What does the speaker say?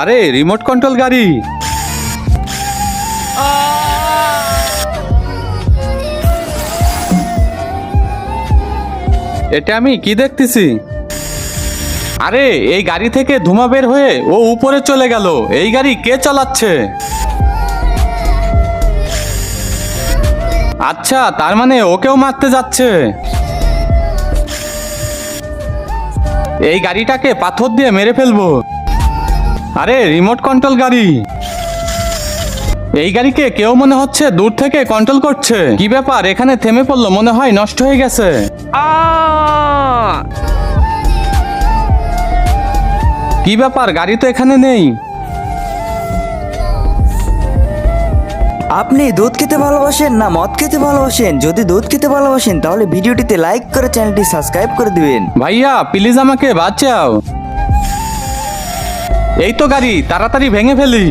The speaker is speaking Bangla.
আরে রিমোট কন্ট্রোল গাড়ি। এটা আমি কি দেখতেছি? আরে এই গাড়ি থেকে ধোঁয়া বের হয়ে ও উপরে চলে গেল। এই গাড়ি কে চালাচ্ছে? আচ্ছা, তার মানে ওকেও মারতে যাচ্ছে। এই গাড়িটাকে পাথর দিয়ে মেরে ফেলবো। আরে রিমোট কন্ট্রোল গাড়ি। এই গাড়িকে কেউ মনে হচ্ছে দূর থেকে কন্ট্রোল করছে। কি ব্যাপার, এখানে থেমে পড়লো, মনে হয় নষ্ট হয়ে গেছে। কি ব্যাপার, গাড়ি তো এখানে নেই। আপনি দুধ খেতে ভালোবাসেন না মদ খেতে ভালোবাসেন? যদি দুধ খেতে ভালোবাসেন তাহলে ভিডিওটিতে লাইক করে চ্যানেলটি সাবস্ক্রাইব করে দিবেন। ভাইয়া প্লিজ আমাকে বাঁচাও। এই তো গাড়ি, তাড়াতাড়ি ভেঙে ফেলি।